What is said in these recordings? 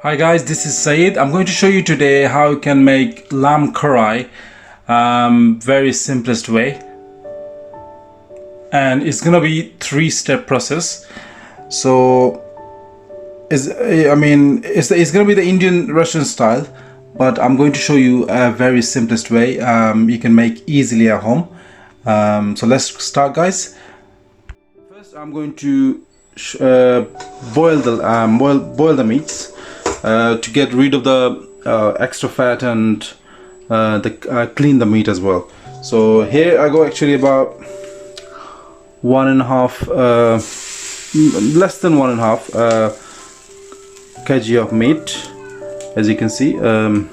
Hi guys, this is Saeed. I'm going to show you today how you can make lamb karai very simplest way, and it's gonna be three-step process. So it's gonna be the Indian Russian style, but I'm going to show you a very simplest way you can make easily at home. So let's start, guys. First I'm going to boil the meats to get rid of the extra fat and clean the meat as well. So here I go actually about 1.5 less than 1.5 kg of meat, as you can see. I'm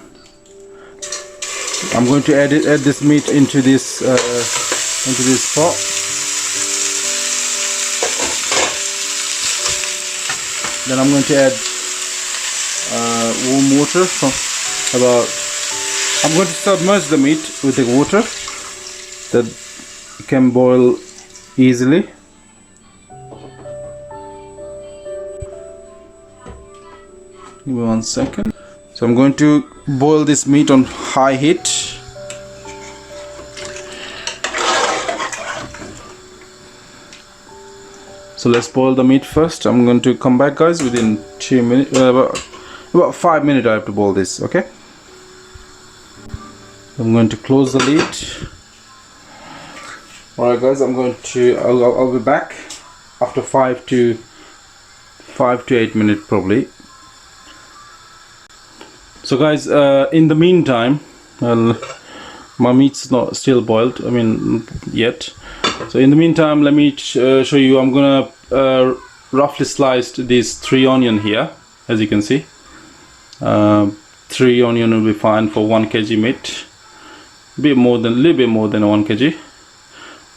going to add this meat into this pot. Then I'm going to add warm water from I'm going to submerge the meat with the water that it can boil easily. Give me 1 second. So I'm going to boil this meat on high heat. So let's boil the meat first. I'm going to come back, guys, within 2 minutes. About 5 minutes I have to boil this. Okay. I'm going to close the lid. Alright, guys. I'll be back after 5 to 8 minutes probably. So, guys, in the meantime, my meat's not still boiled. Yet. So in the meantime, let me show you. I'm gonna roughly slice these 3 onion here, as you can see. 3 onion will be fine for 1 kg meat. Little bit more than 1 kg.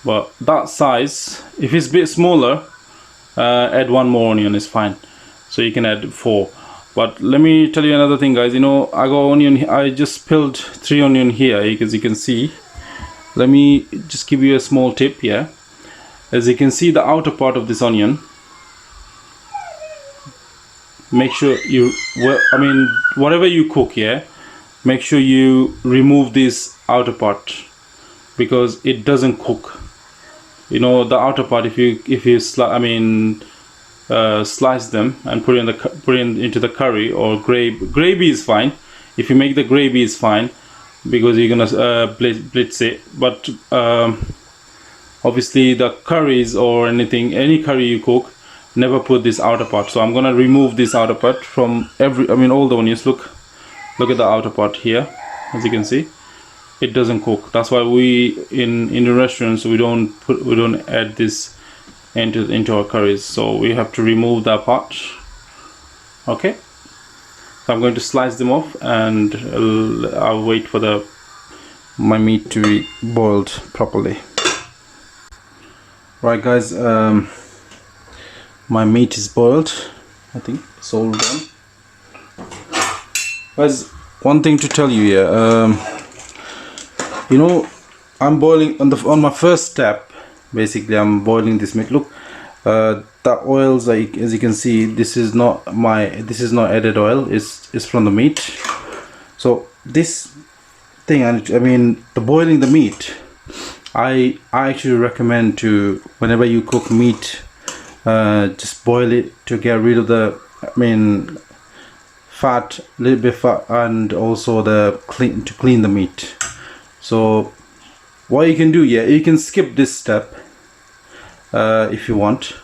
But that size, if it's a bit smaller, add 1 more onion is fine. So you can add 4. But let me tell you another thing, guys. You know, I got onion. I just peeled 3 onion here, as you can see. Let me just give you a small tip here. As you can see, the outer part of this onion, make sure whatever you cook here, make sure you remove this outer part, because it doesn't cook. You know, the outer part, if you slice them and put into the curry or gravy is fine. If you make the gravy is fine, because you're gonna blitz it. But obviously the curries or any curry you cook, never put this outer part. So I'm gonna remove this outer part from all the onions. Look at the outer part here. As you can see, it doesn't cook. That's why we in the restaurants we don't add this into our curries. So we have to remove that part. Okay. So I'm going to slice them off, and I'll wait for my meat to be boiled properly. Right, guys, my meat is boiled. I think it's all done. Guys, one thing to tell you here. You know, I'm boiling on my first step. Basically, I'm boiling this meat. Look. The oils, as you can see, this is not added oil. It's from the meat. So this thing, the boiling the meat, I actually recommend to, whenever you cook meat, just boil it to get rid of the fat, little bit fat, and also to clean the meat. So what you can do, you can skip this step. If you want.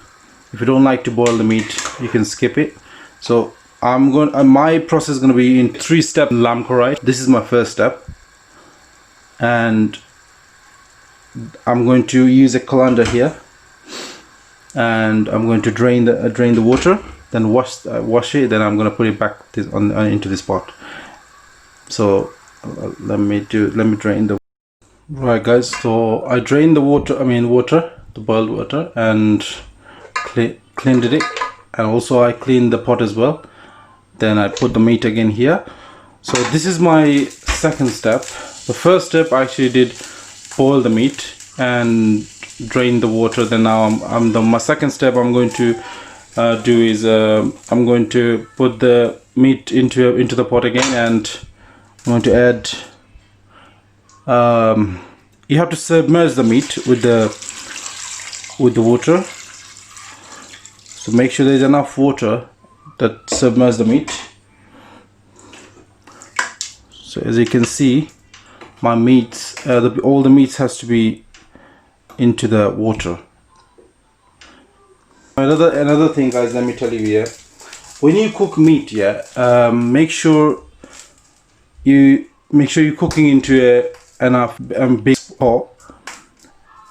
If you don't like to boil the meat, you can skip it. So my process is going to be in 3-step lamb karai. This is my first step, and I'm going to use a colander here, and I'm going to drain the water, then wash it. Then I'm going to put it back into this pot. So let me drain the. Right, guys. So I drained the water. The boiled water, and cleaned it, and also I cleaned the pot as well. Then I put the meat again here. So this is my second step. The first step I actually did boil the meat and drain the water. Then now my second step, I'm going to do is I'm going to put the meat into the pot again, and I'm going to add. You have to submerge the meat with the water. So make sure there's enough water that submerge the meat. So as you can see, my meats, all the meats has to be into the water. Another thing, guys, let me tell you here. When you cook meat, make sure you're cooking into enough big pot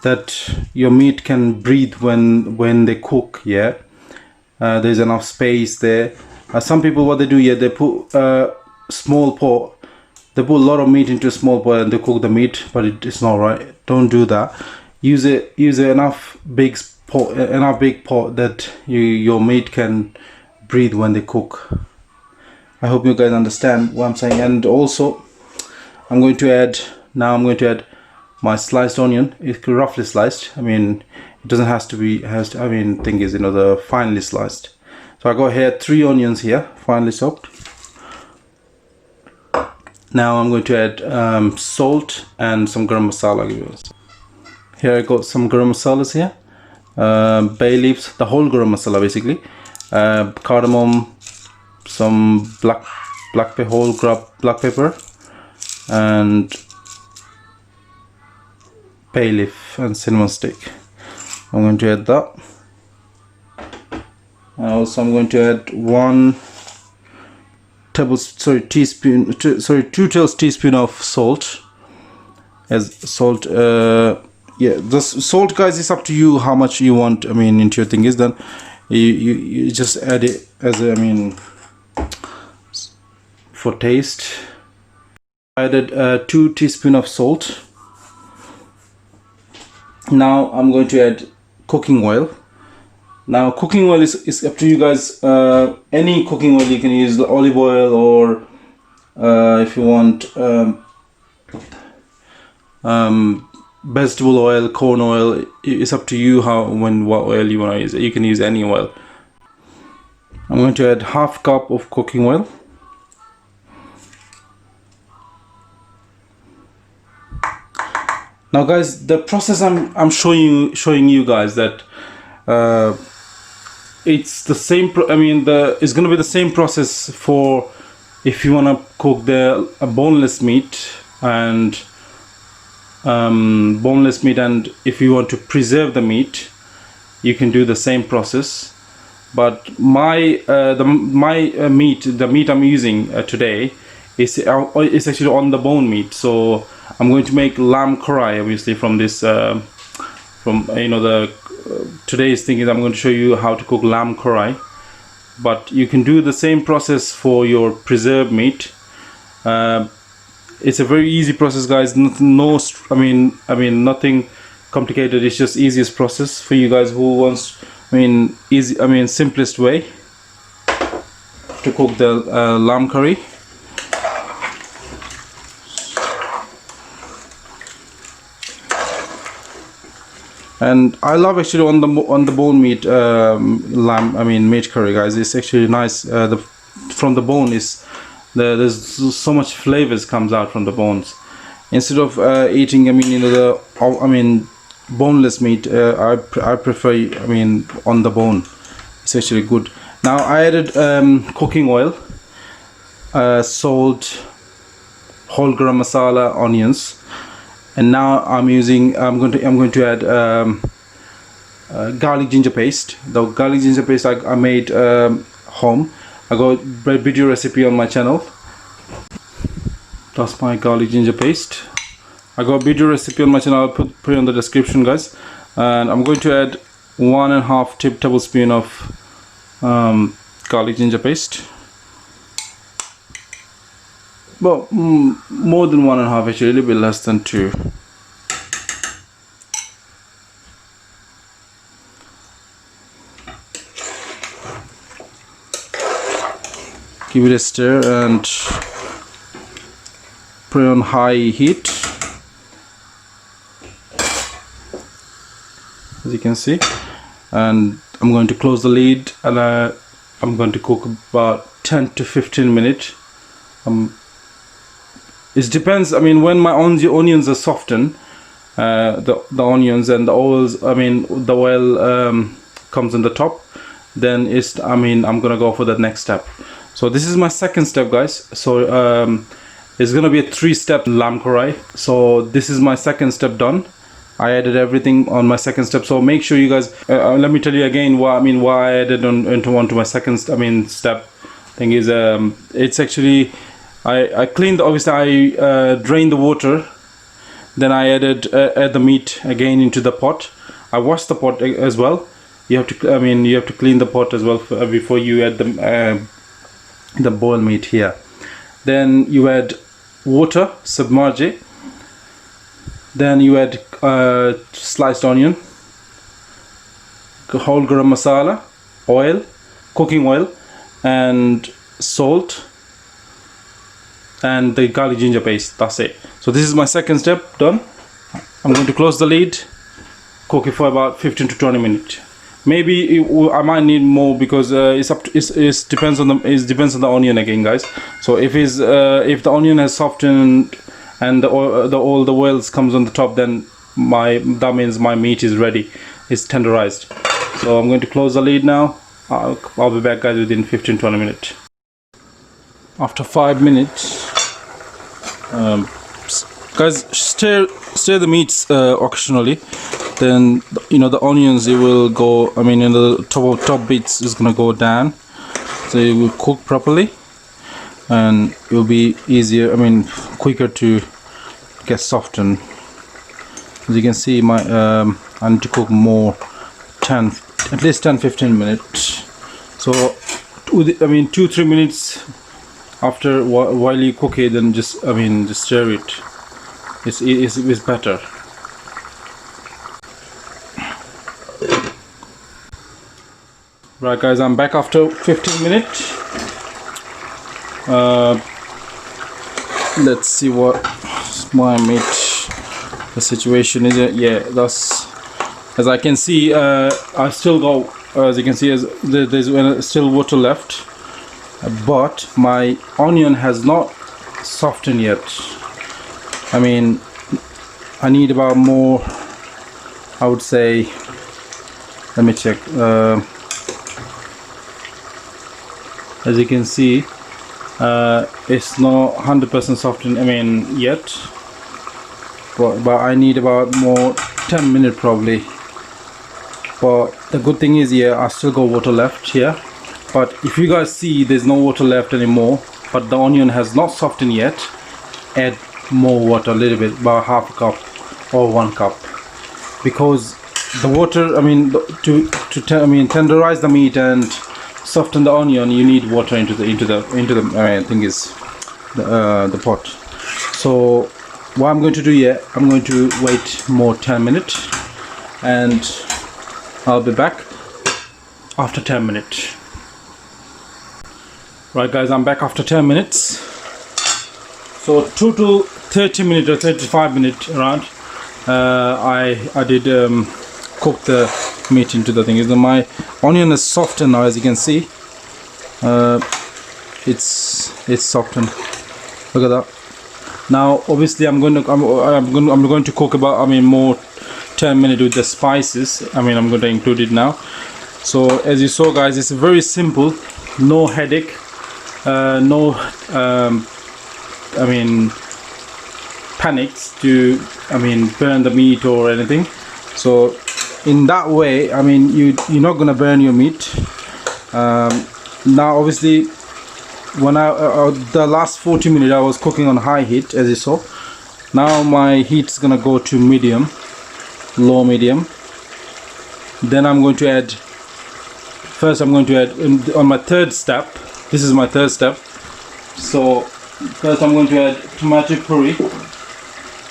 that your meat can breathe when they cook. There's enough space there. Some people, what they do, they put a small pot. They put a lot of meat into a small pot and they cook the meat, but it's not right. Don't do that. Use enough big pot that your meat can breathe when they cook. I hope you guys understand what I'm saying. And also, I'm going to add my sliced onion. It's roughly sliced. I mean, it doesn't have to be thing is, the finely sliced. So I got here 3 onions here, finely chopped. Now I'm going to add salt and some garam masala. Here I got some garam masalas here, bay leaves, the whole garam masala basically, cardamom, some black pepper, and bay leaf and cinnamon stick. I'm going to add that. And also I'm going to add 2 tablespoons of salt. As salt, the salt, guys, is up to you how much you want. Into your thing is then you just add it as for taste. I added 2 teaspoons of salt. Now I'm going to add cooking oil. Now cooking oil is up to you guys. Any cooking oil, you can use olive oil, or if you want vegetable oil, corn oil. It's up to you what oil you want to use. You can use any oil. I'm going to add half cup of cooking oil. Now, guys, the process I'm showing you guys that it's the same. It's going to be the same process for if you want to cook the boneless meat and if you want to preserve the meat, you can do the same process. But the meat I'm using today is actually on the bone meat. So I'm going to make lamb korahi, obviously, from this today's thing is I'm going to show you how to cook lamb korahi. But you can do the same process for your preserved meat. It's a very easy process, guys. Nothing complicated. It's just easiest process for you guys who wants simplest way to cook the lamb curry. And I love actually on the bone meat meat curry, guys. It's actually nice. From the bone is there's so much flavors comes out from the bones. Instead of eating boneless meat, I prefer on the bone. It's actually good. Now I added cooking oil, salt, whole garam masala, onions. And now I'm going to add garlic ginger paste. The garlic ginger paste I made home. I got a video recipe on my channel. That's my garlic ginger paste. I got a video recipe on my channel. I'll put it in the description, guys. And I'm going to add 1.5 tablespoon of garlic ginger paste. Well, more than 1.5, actually, a little bit less than 2. Give it a stir and put it on high heat, as you can see. And I'm going to close the lid, and I'm going to cook about 10 to 15 minutes. It depends. I mean, when my onions are softened, the onions and the oils, I mean the oil comes on the top, then I'm gonna go for the next step. So this is my second step, guys. So it's gonna be a 3-step lamb korai. So this is my second step done. I added everything on my second step. So make sure you guys let me tell you again why I added onto my second step. Thing is, it's actually I cleaned, obviously I drained the water, then I add the meat again into the pot. I washed the pot as well. You have to clean the pot as well before you add the boiled meat here. Then you add water, submerge it. Then you add sliced onion, whole garam masala, oil, cooking oil, and salt, and the garlic ginger paste. That's it. So this is my second step done. I'm going to close the lid, cook it for about 15 to 20 minutes. Maybe I might need more, because it depends on the onion again, guys. So if the onion has softened and all the oils comes on the top, then that means my meat is ready. It's tenderized. So I'm going to close the lid now. I'll be back, guys, within 15-20 minutes. After 5 minutes, guys, stir the meats occasionally. Then the onions, it will go, the top bits is gonna go down, so it will cook properly, and it will be easier, quicker to get softened. As you can see, I need to cook more, at least 10-15 minutes. So 2-3 minutes after, while you cook it, then just stir it. It's better. Right, guys, I'm back after 15 minutes. Let's see what my meat, the situation is. Yeah, that's, as I can see, I still got, as you can see, there's still water left, but my onion has not softened yet. I need about more, I would say. Let me check. As you can see, it's not 100% softened yet, but I need about more 10 minutes probably. But the good thing is, I still got water left here. But if you guys see, there's no water left anymore, but the onion has not softened yet, add more water, a little bit, about half a cup or 1 cup, because the water, to tenderize the meat and soften the onion, you need water into the pot. So what I'm going to do, I'm going to wait more 10 minutes, and I'll be back after 10 minutes. Right, guys, I'm back after 10 minutes. So total 30 minutes or 35 minutes around, I did cook the meat into the thing. My onion is softened now, as you can see. It's softened. Look at that. Now, obviously, I'm going to cook about more 10 minutes with the spices. I'm going to include it now. So as you saw, guys, it's very simple. No headache. No panics to burn the meat or anything. So in that way, you're not gonna burn your meat. Now obviously, when the last 40 minutes I was cooking on high heat, as you saw. Now my heat is gonna go to medium, low medium. Then I'm going to add, first I'm going to add on my third step. This is my third step. So first I'm going to add tomato puree.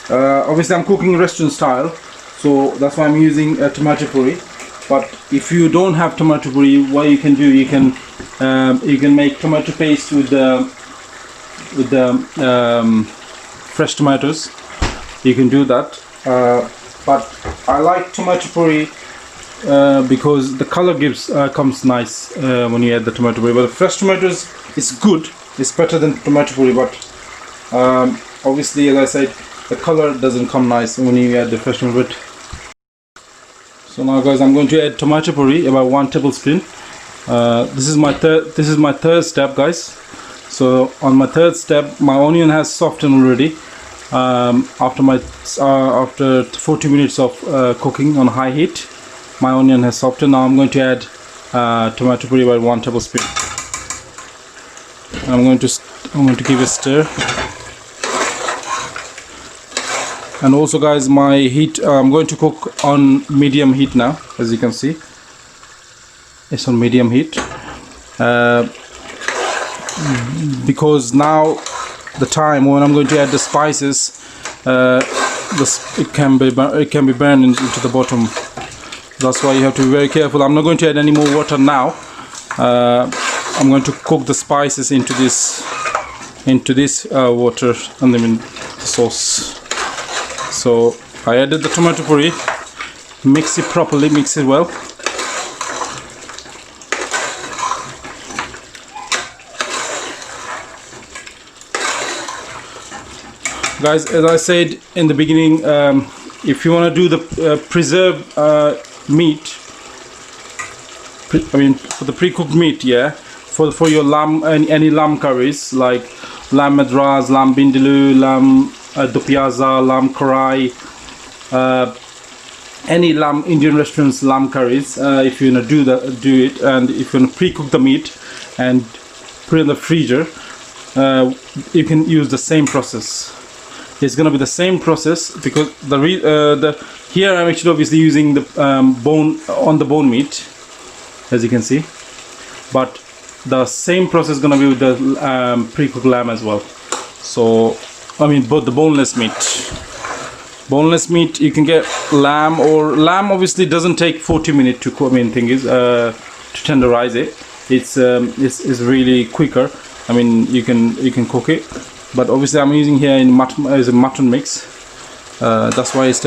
Obviously I'm cooking restaurant style, so that's why I'm using a tomato puree. But if you don't have tomato puree, what you can do, you can make tomato paste with the fresh tomatoes. You can do that. But I like tomato puree because the color comes nice when you add the tomato puree. But the fresh tomatoes is good. It's better than tomato puree, but obviously, as I said, the color doesn't come nice when you add the fresh tomato puree. So now, guys, I'm going to add tomato puree, about 1 tablespoon. This is my third step, guys. So on my third step, my onion has softened already. After 40 minutes of cooking on high heat, my onion has softened. Now I'm going to add tomato puree by 1 tablespoon. I'm going to give a stir. And also, guys, my heat, I'm going to cook on medium heat now. As you can see, it's on medium heat, because now the time when I'm going to add the spices, it can be burned into the bottom. That's why you have to be very careful. I'm not going to add any more water now. I'm going to cook the spices into this water and then the sauce. So I added the tomato puree, mix it properly, mix it well. Guys, as I said in the beginning, if you want to do the preserved meat, for the pre-cooked meat, yeah, for your lamb, any lamb curries like lamb madras, lamb vindaloo, lamb dopiaza, lamb Korahi, any lamb Indian restaurants lamb curries, if you want to do it, and if you want to pre-cook the meat and put it in the freezer, you can use the same process. It's gonna be the same process, because here I'm actually obviously using the bone meat, as you can see, but the same process is gonna be with the pre-cooked lamb as well. So both the boneless meat, you can get lamb, or lamb obviously doesn't take 40 minutes to cook. To tenderize it. It's really quicker. You can cook it, but obviously I'm using here as a mutton mix. That's why it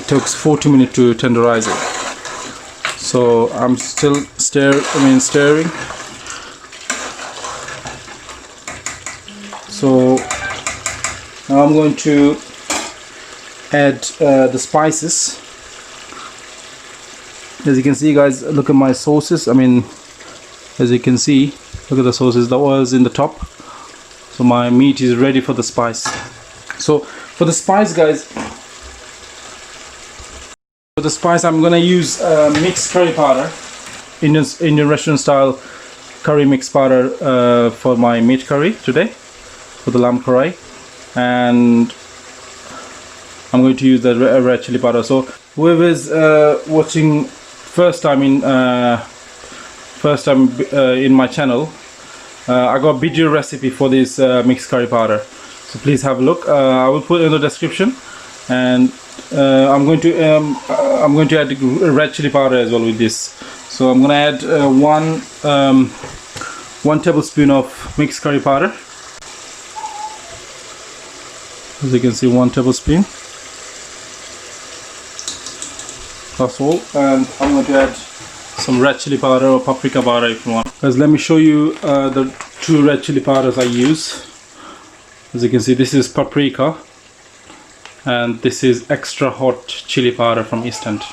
takes 40 minutes to tenderize it. So I'm still stirring. So now I'm going to add the spices. As you can see, guys, look at my sauces. As you can see, look at the sauces. The oil is in the top. So my meat is ready for the spice. So for the spice, guys, I'm gonna use mixed curry powder, Indian restaurant style curry mixed powder for my meat curry today, for the lamb curry, and I'm going to use the red chili powder. So whoever's watching first time in my channel, I got a video recipe for this mixed curry powder, so please have a look. I will put it in the description, and I'm going to add red chili powder as well with this. So I'm going to add one tablespoon of mixed curry powder. As you can see, 1 tablespoon. That's all. And I'm going to add some red chili powder or paprika powder if you want. Guys, let me show you the 2 red chili powders I use. As you can see, this is paprika and this is extra hot chili powder from East End.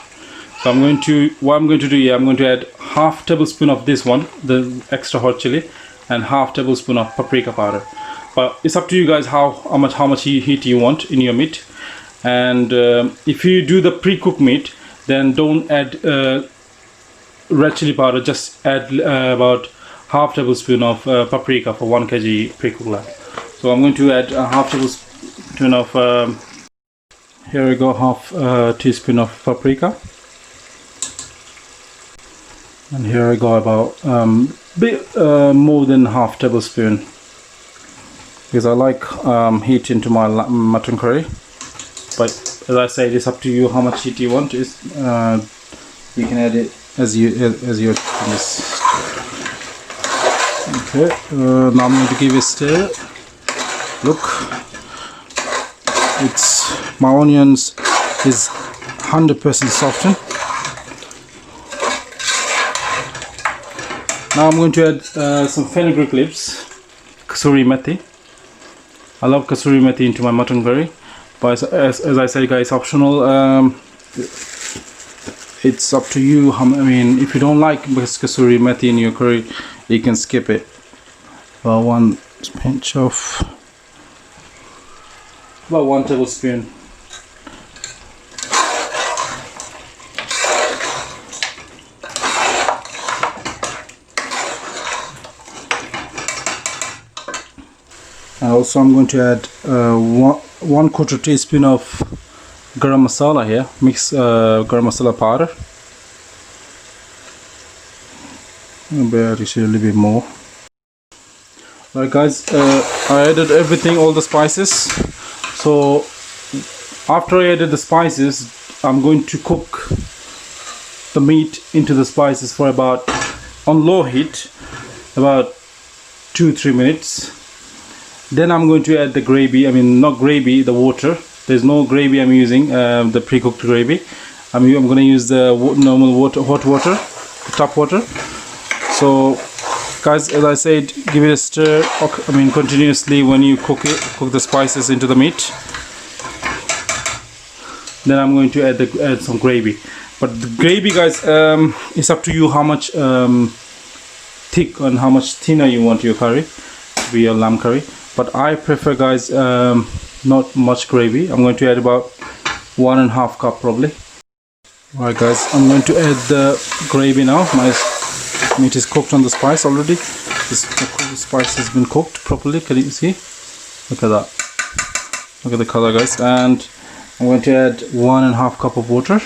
So I'm going to add half tablespoon of this one, the extra hot chili, and half tablespoon of paprika powder. But it's up to you guys how much heat you want in your meat. And if you do the pre-cooked meat, then don't add red chili powder, just add about half tablespoon of paprika for 1 kg pre-cooked lamb. So I'm going to add a half tablespoon of here we go, half teaspoon of paprika, and here I go about more than half tablespoon, because I like heat into my mutton curry. But as I said, it's up to you how much heat you want. You can add it as your this. Okay, now I'm going to give it a stir. Look, my onions is 100% softened. Now I'm going to add some fenugreek leaves, kasuri methi. I love kasuri methi into my mutton curry, but as I said guys, optional. It's up to you. I mean, if you don't like kasuri methi in your curry, you can skip it. About one pinch of, about 1 tablespoon. Also, I'm going to add 1/4 teaspoon of garam masala here. Mix garam masala powder. Maybe a little bit more. Right guys, I added everything, all the spices. So after I added the spices, I'm going to cook the meat into the spices for about, on low heat, about 2-3 minutes. Then I'm going to add the gravy. I mean, not gravy, the water. There's no gravy I'm using, the pre-cooked gravy. I'm going to use the normal water, hot water, the tap water. So guys, as I said, give it a stir, I mean continuously when you cook the spices into the meat. Then I'm going to add some gravy. But the gravy guys, it's up to you how much thick and how much thinner you want your curry to be your lamb curry. But I prefer guys not much gravy. I'm going to add about 1.5 cup probably. Alright guys, I'm going to add the gravy now. My meat is cooked on the spice already. The spice has been cooked properly. Can you see? Look at that. Look at the color guys. And I'm going to add 1.5 cup of water.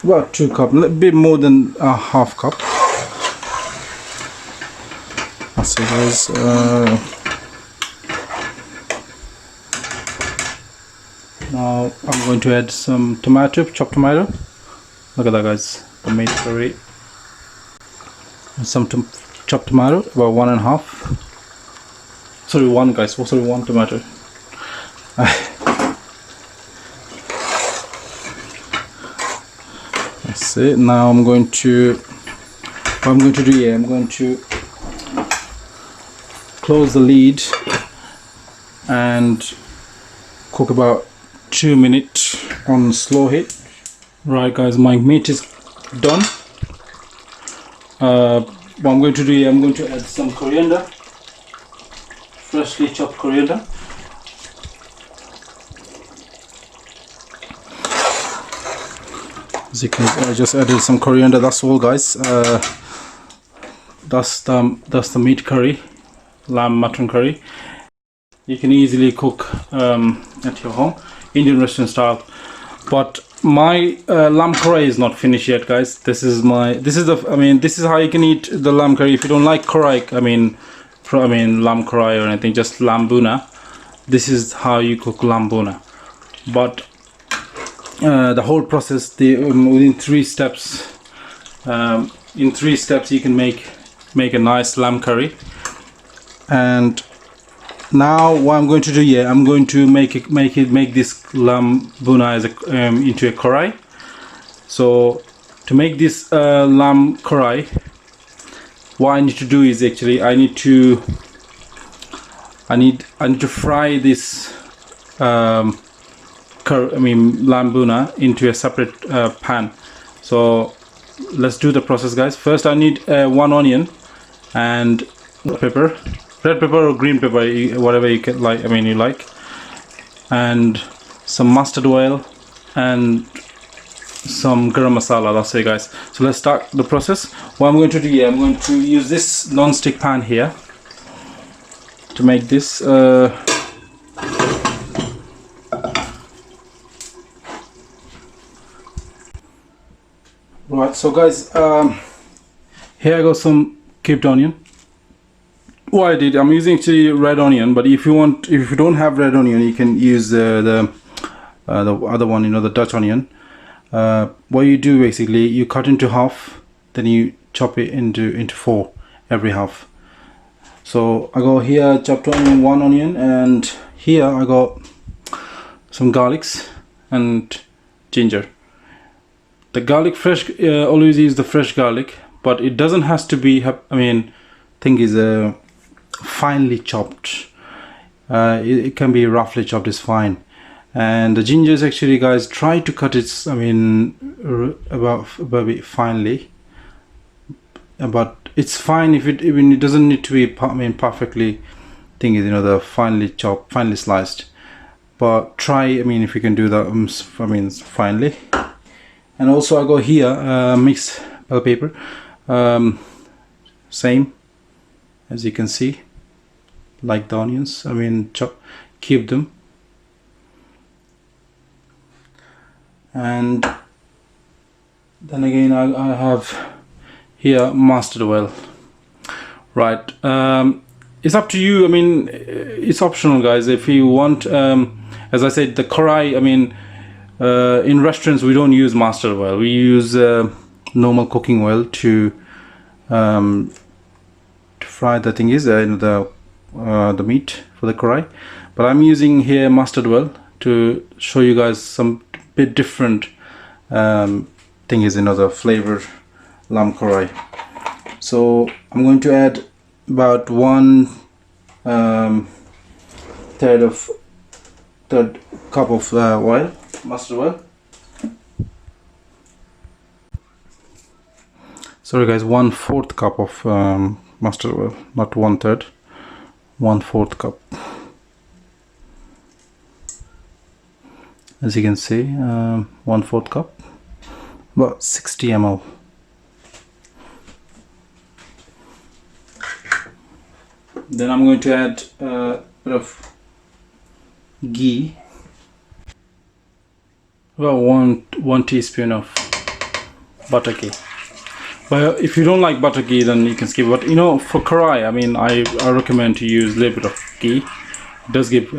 About 2 cups, a little bit more than a half cup. That's it guys. Now I'm going to add some tomato, chopped tomato. Look at that guys, the meat curry. And some chopped tomato, about 1.5. Sorry, 1 guys, oh, sorry, 1 tomato. That's it. Now I'm going to, what I'm going to do here, I'm going to close the lid and cook about 2 minutes on slow heat. Right guys, my meat is done. What I'm going to do here, I'm going to add some coriander, freshly chopped coriander. As you can, I just added some coriander. That's all guys. That's the meat curry, lamb mutton curry. You can easily cook at your home, Indian restaurant style. But my lamb curry is not finished yet guys. This is how you can eat the lamb curry. If you don't like korai, I mean lamb korai or anything, just lamb buna, this is how you cook lamb buna. But the whole process, within 3 steps, in 3 steps you can make a nice lamb curry. And now what I'm going to do here, I'm going to make this lamb buna as into a korai. So to make this lamb korai, what I need to do is actually I need to fry this lamb buna into a separate pan. So let's do the process guys. First I need 1 onion and pepper, red pepper or green pepper, whatever you can like, you like, and some mustard oil and some garam masala. That's it guys. So let's start the process. What I'm going to do here, I'm going to use this non-stick pan here to make this right. So guys, here I got some cubed onion. What I did, I'm using actually red onion, but if you don't have red onion, you can use the other one, the Dutch onion. What you do basically, you cut into half, then you chop it into 4 every half. So I got here chopped onion, 1 onion, and here I got some garlics and ginger. The garlic fresh, always use the fresh garlic, but it doesn't has to be, I mean, thing is finely chopped. It can be roughly chopped, is fine. And the ginger is actually, guys, try to cut it, I mean, about finely, but it's fine if it even it doesn't need to be, I mean, perfectly thing is, you know, the finely chopped, finely sliced, but try, I mean, if you can do that, I mean, finely. And also I got here mixed bell pepper, same as you can see, like the onions, I mean, keep them. And then again I have here mustard oil, right? It's up to you, I mean, it's optional, guys. If you want, as I said, the Korahi, I mean, in restaurants we don't use mustard oil, we use normal cooking oil to fry the thing is the meat for the Korahi, but I'm using here mustard oil to show you guys some bit different thing is, you know, the flavor lamb Korahi. So I'm going to add about 1 third cup of oil, mustard oil. Sorry guys, 1/4 cup of mustard oil, not 1/3, 1/4 cup. As you can see, 1/4 cup, about 60 ml. Then I'm going to add a bit of ghee, about one teaspoon of butter ghee. But if you don't like butter ghee, then you can skip. But you know, for Korahi, I mean, I recommend to use a little bit of ghee. It does give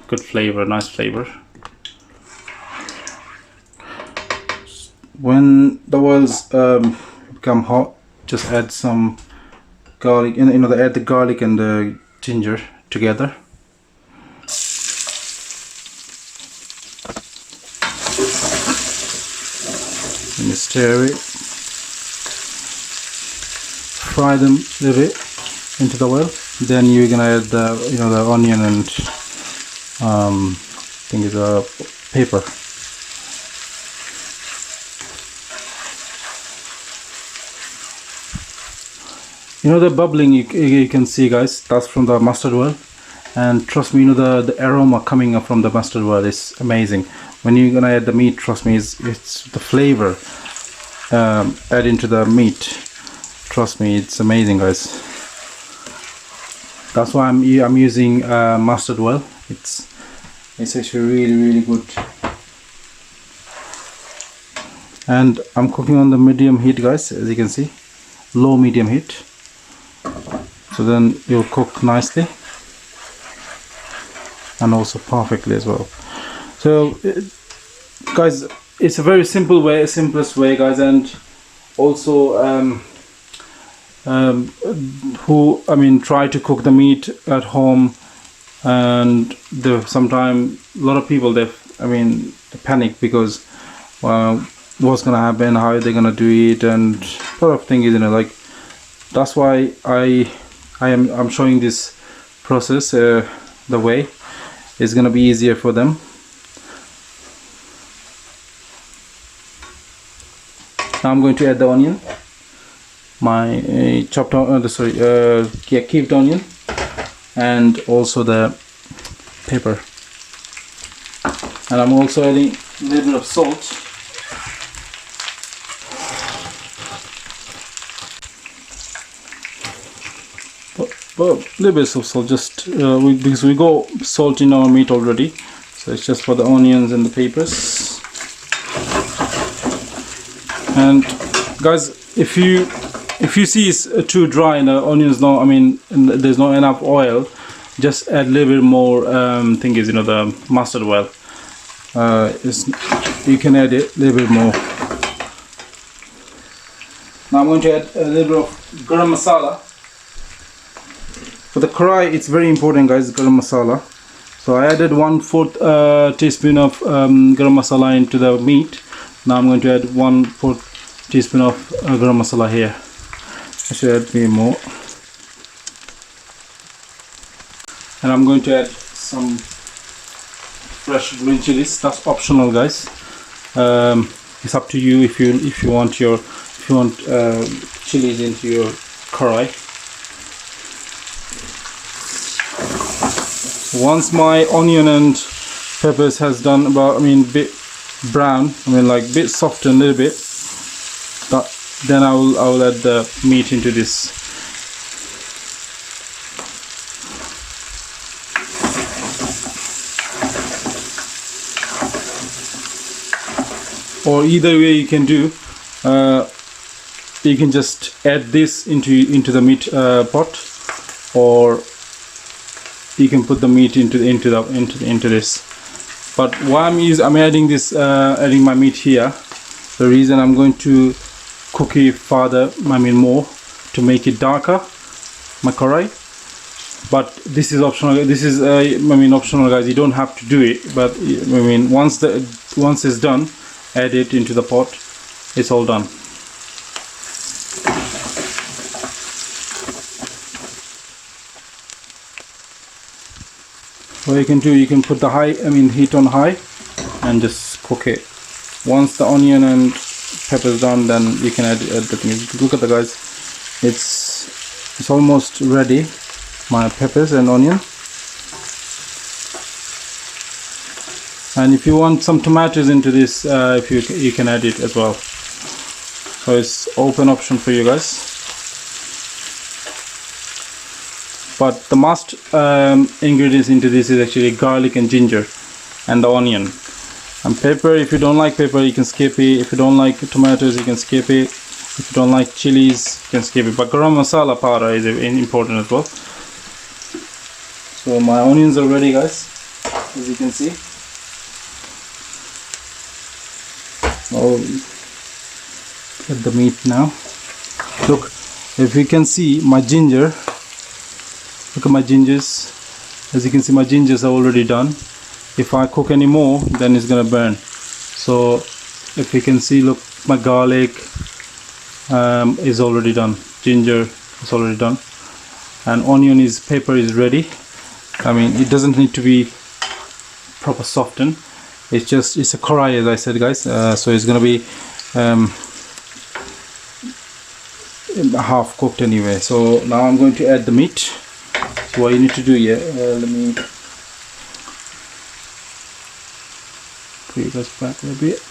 good flavor, nice flavor. When the oils become hot, just add some garlic, and you know, add the garlic and the ginger together. And you stir it, fry them a little bit into the oil. Then you're gonna add the, you know, the onion and thing is pepper. You know, the bubbling you can see, guys, that's from the mustard oil, and trust me, you know, the aroma coming up from the mustard oil is amazing. When you're gonna add the meat, trust me, it's the flavor add into the meat. Trust me, it's amazing, guys. That's why I'm using mustard oil. It's actually really good. And I'm cooking on the medium heat, guys, as you can see, low medium heat. So then you'll cook nicely and also perfectly as well. So guys, it's a very simple way, simplest way, guys. And also who, I mean, try to cook the meat at home, and sometimes a lot of people, they panic because what's gonna happen, how are they gonna do it, and a lot of things, you know, like, that's why I'm showing this process, the way it's gonna be easier for them. Now I'm going to add the onion, my chopped cubed onion, and also the pepper, and I'm also adding a little bit of salt. But a little bit of salt, just because we got salt in our meat already, so it's just for the onions and the peppers. And guys, if you see it's too dry and the onions there's not enough oil, just add a little bit more thing is, you know, the mustard oil. You can add it a little bit more. Now I'm going to add a little bit of garam masala. For the Korahi, it's very important, guys, garam masala. So I added 1/4 teaspoon of garam masala into the meat. Now I'm going to add 1/4 teaspoon of garam masala here. I should add me more. And I'm going to add some fresh green chilies. That's optional, guys. It's up to you if you want chilies into your Korahi. Once my onion and peppers has done about, bit brown, like bit softened a little bit, then I will add the meat into this. Or either way you can do, you can just add this into the meat pot, or you can put the meat into this. But why I'm adding this, adding my meat here. The reason I'm going to cook it further, more, to make it darker, my Korahi. But this is optional. This is optional, guys. You don't have to do it. But once it's done, add it into the pot. It's all done. What you can do, you can put the heat on high and just cook it. Once the onion and pepper is done, then you can add the thing. Look at the, guys, it's almost ready, my peppers and onion. And if you want some tomatoes into this, you can add it as well. So it's open option for you guys. But the must ingredients into this is actually garlic and ginger and the onion. And pepper, if you don't like pepper, you can skip it. If you don't like tomatoes, you can skip it. If you don't like chilies, you can skip it. But garam masala powder is important as well. So my onions are ready, guys, as you can see. Oh, get the meat now. Look, if you can see my ginger. Look at my gingers. As you can see, my gingers are already done. If I cook any more, then it's gonna burn. So if you can see, look, my garlic is already done. Ginger is already done, and pepper is ready. It doesn't need to be proper softened. It's a Korahi, as I said, guys. So it's gonna be half cooked anyway. So now I'm going to add the meat. So what you need to do here, let me put you guys back a bit.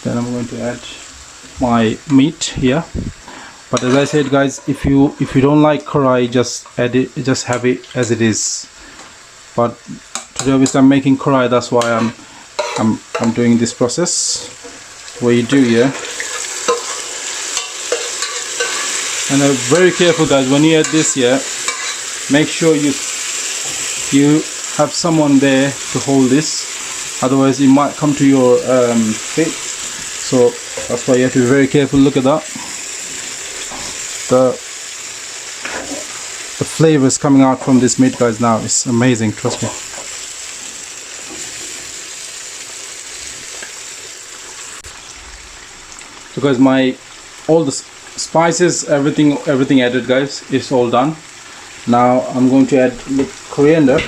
Then I'm going to add my meat here. But as I said, guys, if you don't like Korahi, just add it, just have it as it is. But today obviously I'm making Korahi, that's why I'm doing this process. What you do here, and very careful, guys, when you add this here, make sure you have someone there to hold this, otherwise it might come to your feet. So that's why you have to be very careful. Look at that, the flavor is coming out from this meat, guys. Now it's amazing, trust me. So guys, all the spices, everything added, guys, is all done. Now I'm going to add coriander.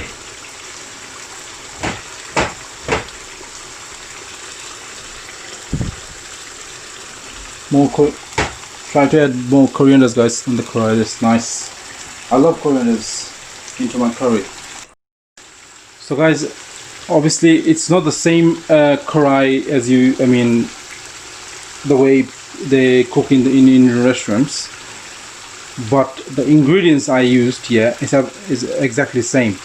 Try to add more corianders, guys, in the curry. It's nice. I love corianders into my curry. So guys, obviously it's not the same Korahi as the way they cook in Indian restaurants, but the ingredients I used here is exactly the same.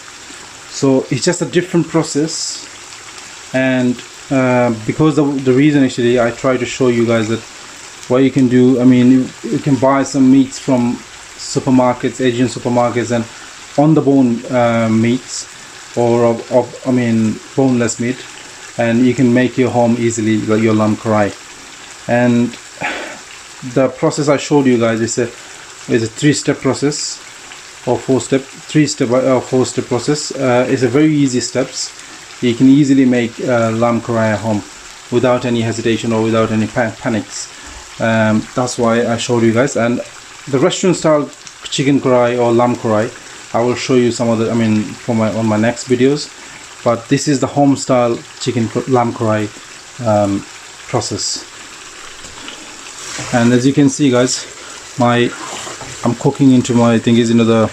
So it's just a different process, and because the reason actually I try to show you guys that what you can do. You can buy some meats from supermarkets, Asian supermarkets, and on the bone meats, or boneless meat, and you can make your home easily, like your lamb Korahi. And the process I showed you guys is a 3-step process. or 4-step, 3-step or 4-step process. It's a very easy steps. You can easily make lamb korahi at home without any hesitation or without any panics. That's why I showed you guys. And the restaurant style chicken korahi or lamb korahi, I will show you some of the, I mean, for on my next videos. But this is the home style chicken lamb korahi process. And as you can see, guys, I'm cooking into my the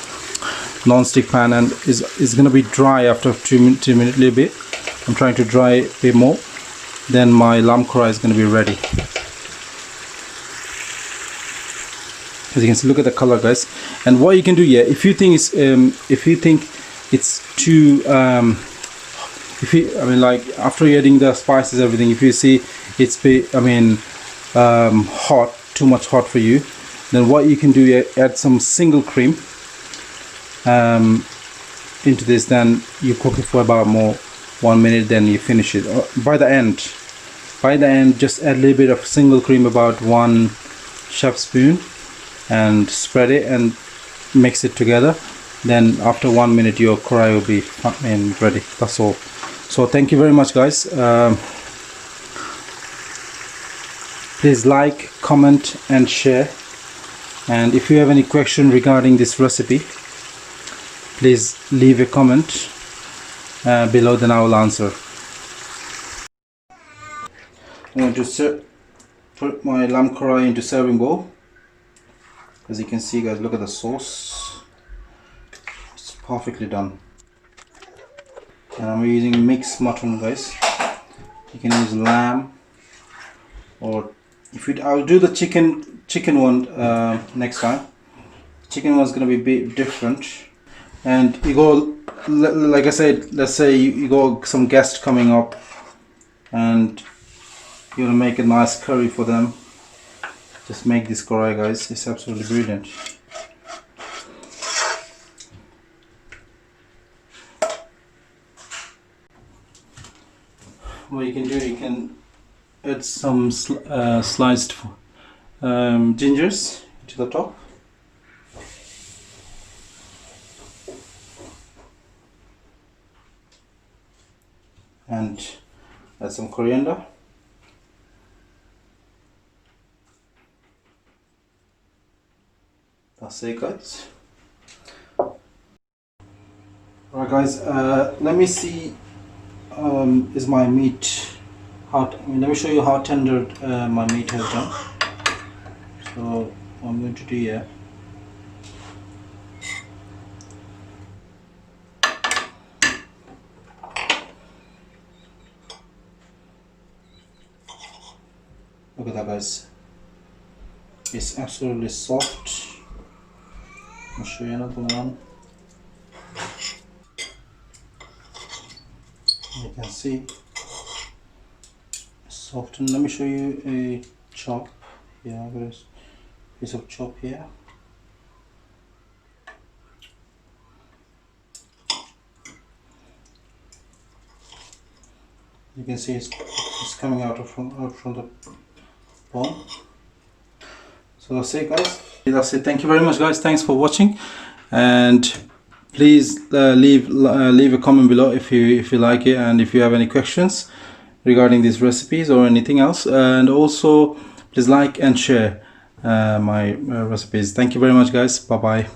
non-stick pan, and is gonna be dry after 2 minutes little bit. I'm trying to dry a bit more, then my lamb korahi is gonna be ready. As you can see, look at the color, guys. And what you can do, yeah, if you think it's too I mean, like after you're adding the spices, everything, if you see it's hot, too much hot for you, then what you can do, yeah, add some single cream into this, then you cook it for about 1 minute, then you finish it. By the end, just add a little bit of single cream, about 1 chef spoon, and spread it and mix it together. Then after 1 minute your korahi will be ready. That's all. So thank you very much, guys. Please like, comment and share, and if you have any question regarding this recipe, please leave a comment below, then I will answer. I'm going to put my lamb korahi into serving bowl. As you can see, guys, look at the sauce. It's perfectly done. And I'm using mixed mutton, guys. You can use lamb, or if you, I'll do the chicken one next time. Chicken one's gonna be a bit different. And you go, like I said, let's say you got some guests coming up, and you want to make a nice curry for them. Just make this korahi, guys. It's absolutely brilliant. What you can do, you can add some sliced gingers to the top. And add some coriander. That's it, guys. Alright, guys, let me see, is my meat hot? Let me show you how tender my meat has done. So what I'm going to do here, look at that, guys. It's absolutely soft. I'll show you another one. You can see soft. And let me show you a chop. Yeah, I've got a piece of chop here. You can see it's coming out from the bone. So that's it, guys. That's it. Thank you very much, guys. Thanks for watching, and please leave a comment below if you like it, and if you have any questions regarding these recipes or anything else. And also please like and share my recipes. Thank you very much, guys. Bye bye.